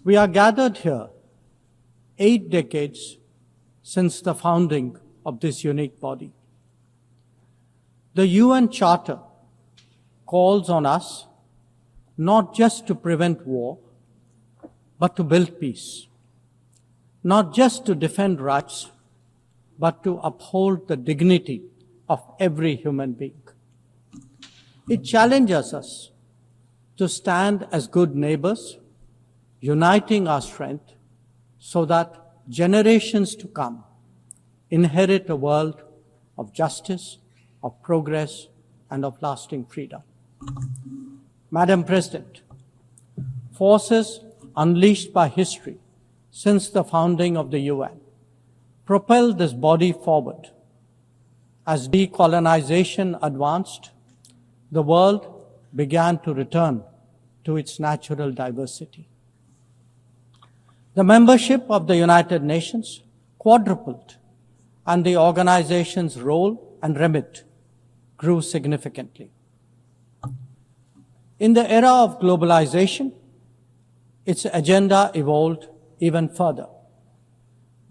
We are gathered here 8 decades since the founding of this unique body. The UN Charter calls on us not just to prevent war, but to build peace. Not just to defend rights, but to uphold the dignity of every human being. It challenges us to stand as good neighbors, uniting our strength so that generations to come inherit a world of justice, of progress, and of lasting freedom. Madam President, forces unleashed by history since the founding of the UN propelled this body forward. As decolonization advanced, the world began to return to its natural diversity. The membership of the United Nations quadrupled, and the organization's role and remit grew significantly. In the era of globalization, its agenda evolved even further.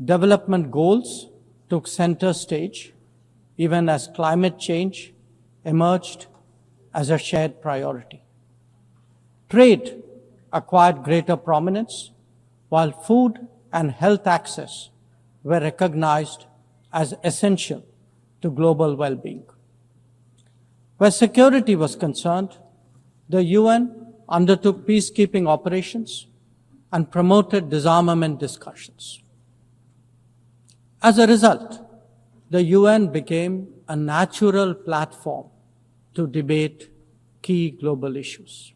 Development goals took center stage, even as climate change emerged as a shared priority. Trade acquired greater prominence, while food and health access were recognized as essential to global well-being. Where security was concerned, the UN undertook peacekeeping operations and promoted disarmament discussions. As a result, the UN became a natural platform to debate key global issues.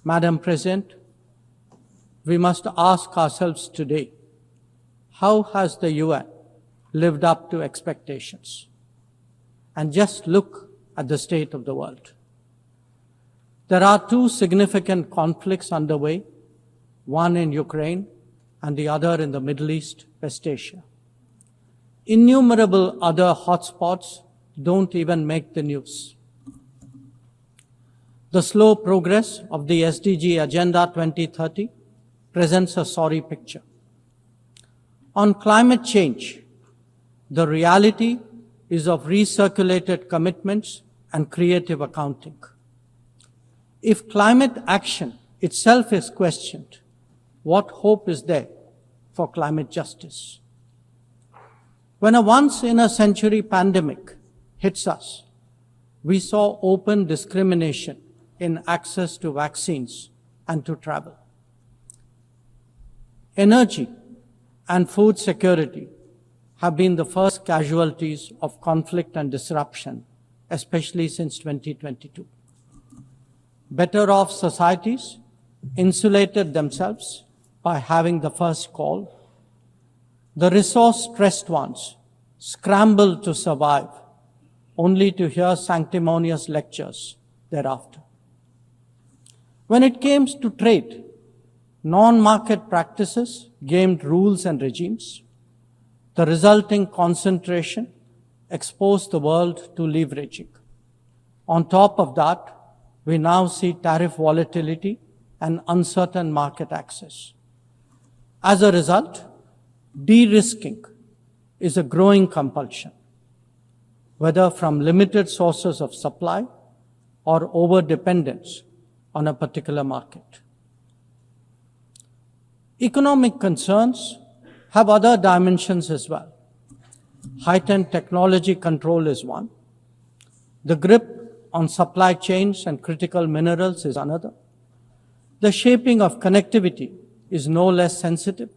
Madam President, we must ask ourselves today, how has the UN lived up to expectations? And just look at the state of the world. There are 2 significant conflicts underway, one in Ukraine and the other in the Middle East, West Asia. Innumerable other hotspots don't even make the news. The slow progress of the SDG Agenda 2030 presents a sorry picture. On climate change, the reality is of recirculated commitments and creative accounting. If climate action itself is questioned, what hope is there for climate justice? When a once-in-a-century pandemic hits us, we saw open discrimination in access to vaccines and to travel. Energy and food security have been the first casualties of conflict and disruption, especially since 2022. Better off societies insulated themselves by having the first call. The resource-stressed ones scrambled to survive, only to hear sanctimonious lectures thereafter. When it came to trade, non-market practices gamed rules and regimes. The resulting concentration exposed the world to leveraging. On top of that, we now see tariff volatility and uncertain market access. As a result, de-risking is a growing compulsion, whether from limited sources of supply or over-dependence on a particular market. Economic concerns have other dimensions as well. Heightened technology control is one. The grip on supply chains and critical minerals is another. The shaping of connectivity is no less sensitive.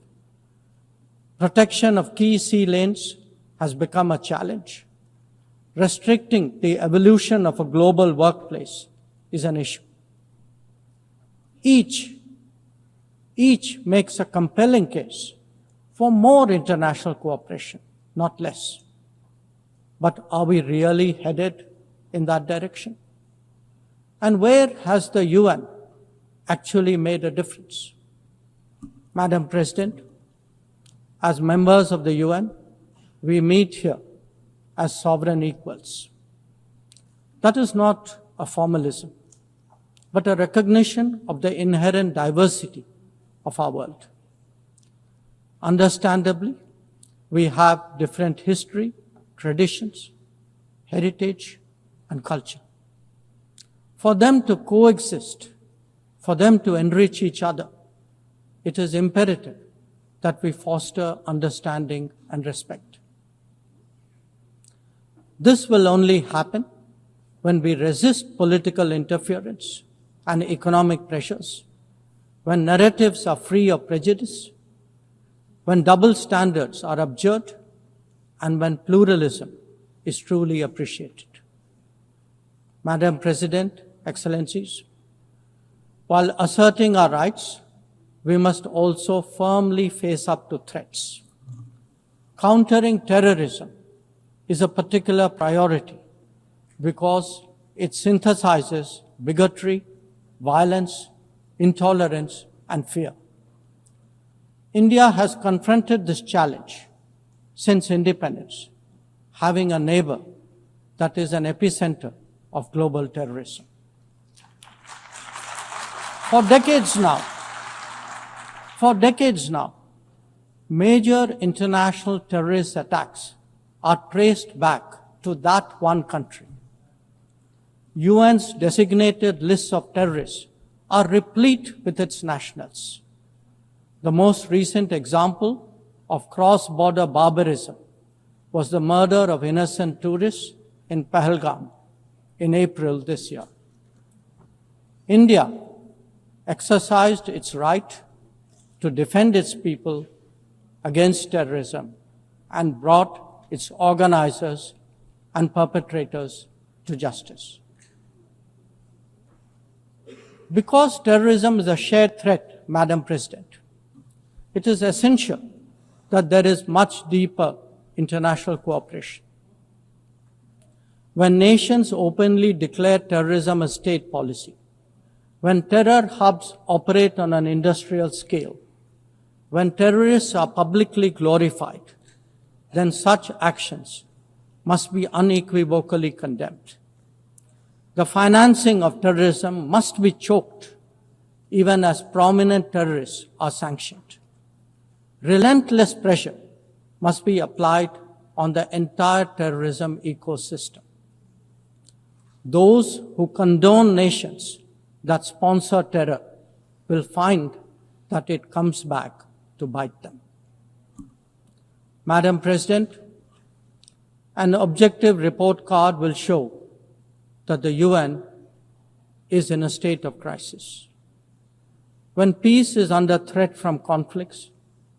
Protection of key sea lanes has become a challenge. Restricting the evolution of a global workplace is an issue. Each makes a compelling case for more international cooperation, not less. But are we really headed in that direction? And where has the UN actually made a difference? Madam President, as members of the UN, we meet here as sovereign equals. That is not a formalism, but a recognition of the inherent diversity of our world. Understandably, we have different history, traditions, heritage, and culture. For them to coexist, for them to enrich each other, it is imperative that we foster understanding and respect. This will only happen when we resist political interference and economic pressures, when narratives are free of prejudice, when double standards are abjured, and when pluralism is truly appreciated. Madam President, Excellencies, while asserting our rights, we must also firmly face up to threats. Countering terrorism is a particular priority because it synthesizes bigotry, violence, intolerance, and fear. India has confronted this challenge since independence, having a neighbor that is an epicenter of global terrorism. For decades now, major international terrorist attacks are traced back to that one country. UN's designated lists of terrorists are replete with its nationals. The most recent example of cross-border barbarism was the murder of innocent tourists in Pahalgam in April this year. India exercised its right to defend its people against terrorism and brought its organizers and perpetrators to justice. Because terrorism is a shared threat, Madam President, it is essential that there is much deeper international cooperation. When nations openly declare terrorism a state policy, when terror hubs operate on an industrial scale, when terrorists are publicly glorified, then such actions must be unequivocally condemned. The financing of terrorism must be choked, even as prominent terrorists are sanctioned. Relentless pressure must be applied on the entire terrorism ecosystem. Those who condone nations that sponsor terror will find that it comes back to bite them. Madam President, an objective report card will show that the UN is in a state of crisis. When peace is under threat from conflicts,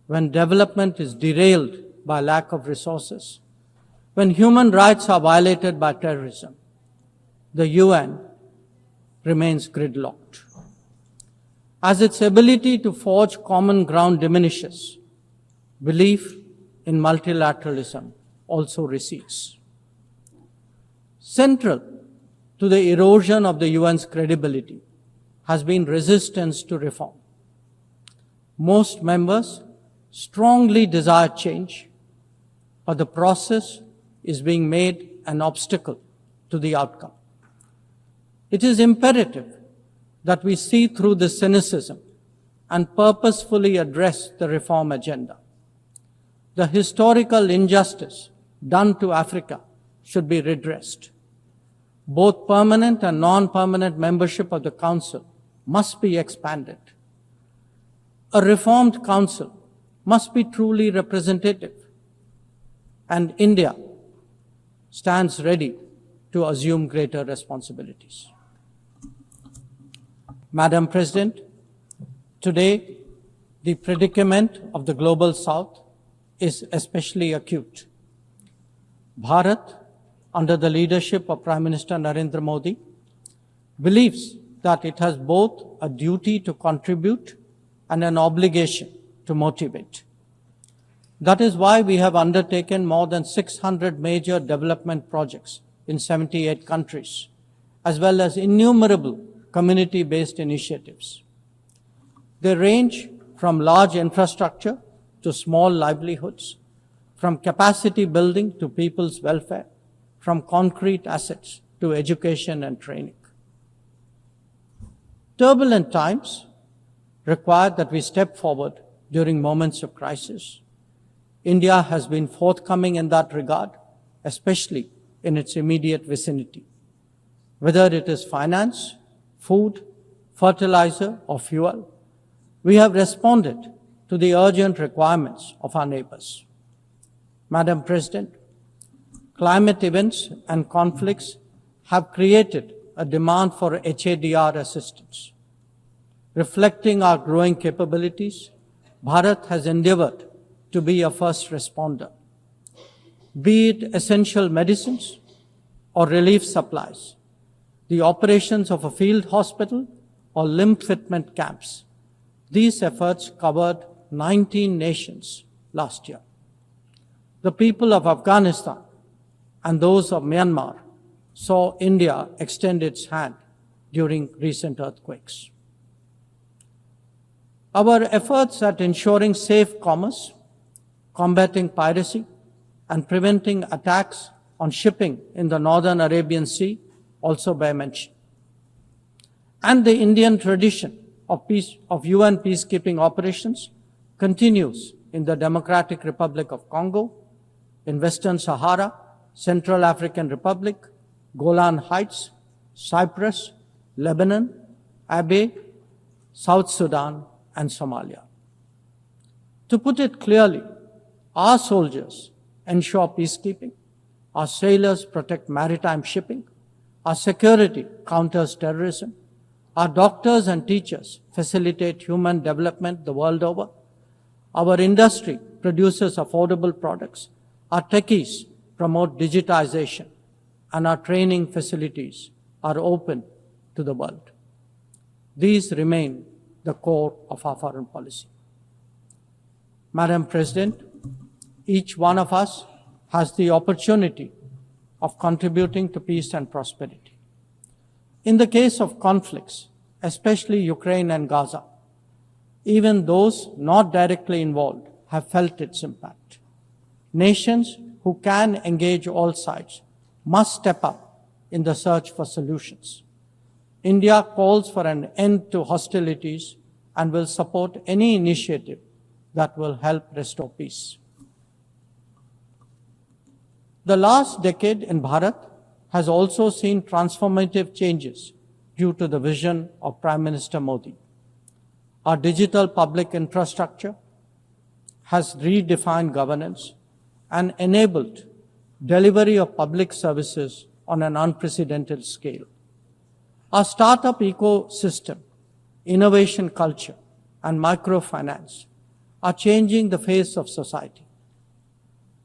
when development is derailed by lack of resources, when human rights are violated by terrorism, the UN remains gridlocked. As its ability to forge common ground diminishes, belief in multilateralism also recedes. Central to the erosion of the UN's credibility has been resistance to reform. Most members strongly desire change, but the process is being made an obstacle to the outcome. It is imperative that we see through this cynicism and purposefully address the reform agenda. The historical injustice done to Africa should be redressed. Both permanent and non-permanent membership of the Council must be expanded. A reformed Council must be truly representative, and India stands ready to assume greater responsibilities. Madam President, today the predicament of the Global South is especially acute. Bharat, under the leadership of Prime Minister Narendra Modi, believes that it has both a duty to contribute and an obligation to motivate. That is why we have undertaken more than 600 major development projects in 78 countries, as well as innumerable community-based initiatives. They range from large infrastructure to small livelihoods, from capacity building to people's welfare, from concrete assets to education and training. Turbulent times require that we step forward during moments of crisis. India has been forthcoming in that regard, especially in its immediate vicinity. Whether it is finance, food, fertilizer, or fuel, we have responded to the urgent requirements of our neighbors. Madam President, climate events and conflicts have created a demand for HADR assistance. Reflecting our growing capabilities, Bharat has endeavored to be a first responder. Be it essential medicines or relief supplies, the operations of a field hospital or limb fitment camps, these efforts covered 19 nations last year. The people of Afghanistan and those of Myanmar saw India extend its hand during recent earthquakes. Our efforts at ensuring safe commerce, combating piracy, and preventing attacks on shipping in the Northern Arabian Sea also bear mention. And the Indian tradition of UN peacekeeping operations continues in the Democratic Republic of Congo, in Western Sahara, Central African Republic, Golan Heights, Cyprus, Lebanon, Abyei, South Sudan, and Somalia. To put it clearly, our soldiers ensure peacekeeping, our sailors protect maritime shipping, our security counters terrorism, our doctors and teachers facilitate human development the world over, our industry produces affordable products, our techies promote digitization, and our training facilities are open to the world. These remain the core of our foreign policy. Madam President, each one of us has the opportunity of contributing to peace and prosperity. In the case of conflicts, especially Ukraine and Gaza, even those not directly involved have felt its impact. Nations who can engage all sides must step up in the search for solutions. India calls for an end to hostilities and will support any initiative that will help restore peace. The last decade in Bharat has also seen transformative changes due to the vision of Prime Minister Modi. Our digital public infrastructure has redefined governance and enabled delivery of public services on an unprecedented scale. Our startup ecosystem, innovation culture, and microfinance are changing the face of society.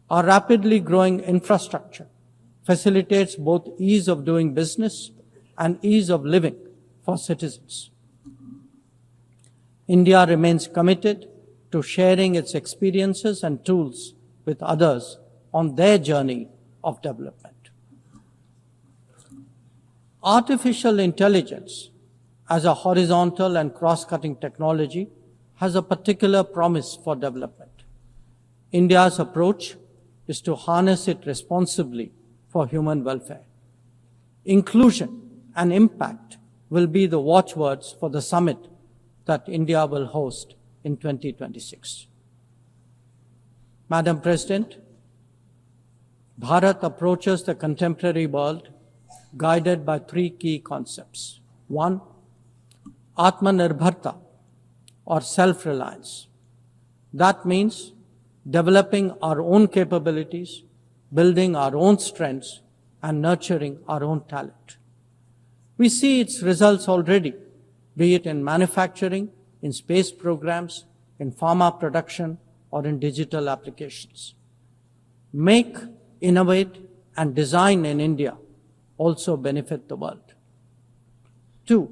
Our rapidly growing infrastructure facilitates both ease of doing business and ease of living for citizens. India remains committed to sharing its experiences and tools with others on their journey of development. Artificial intelligence as a horizontal and cross-cutting technology has a particular promise for development. India's approach is to harness it responsibly for human welfare. Inclusion and impact will be the watchwords for the summit that India will host in 2026. Madam President, Bharat approaches the contemporary world guided by three key concepts. One, Atmanirbharta, or self-reliance. That means developing our own capabilities, building our own strengths, and nurturing our own talent. We see its results already, be it in manufacturing, in space programs, in pharma production, or in digital applications. Make, innovate, and design in India also benefit the world. Two,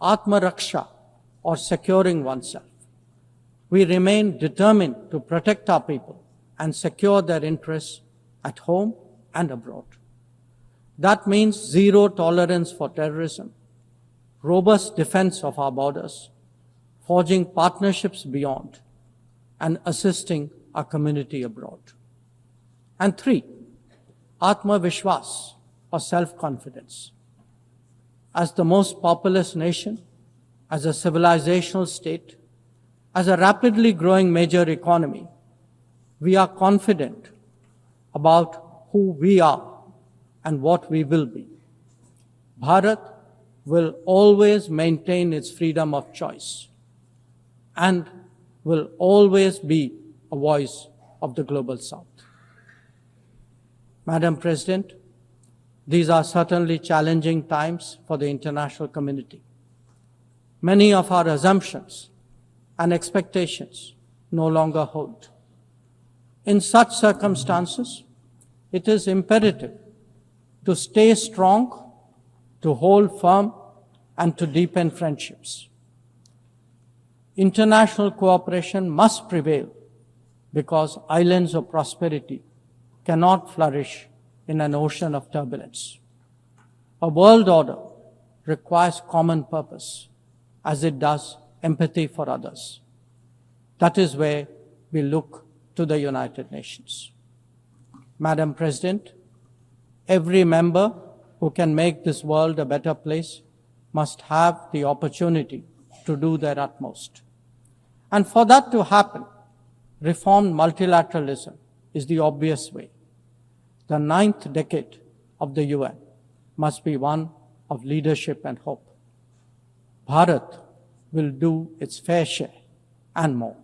Atmaraksha, or securing oneself. We remain determined to protect our people and secure their interests at home and abroad. That means zero tolerance for terrorism, robust defense of our borders, forging partnerships beyond, and assisting our community abroad. And three, Atma Vishwas, or self-confidence. As the most populous nation, as a civilizational state, as a rapidly growing major economy, we are confident about who we are and what we will be. Bharat will always maintain its freedom of choice and will always be a voice of the Global South. Madam President, these are certainly challenging times for the international community. Many of our assumptions and expectations no longer hold. In such circumstances, it is imperative to stay strong, to hold firm, and to deepen friendships. International cooperation must prevail because islands of prosperity cannot flourish in an ocean of turbulence. A world order requires common purpose, as it does empathy for others. That is where we look to the United Nations. Madam President, every member who can make this world a better place must have the opportunity to do their utmost. And for that to happen, reformed multilateralism is the obvious way. The 9th decade of the UN must be one of leadership and hope. Bharat will do its fair share and more.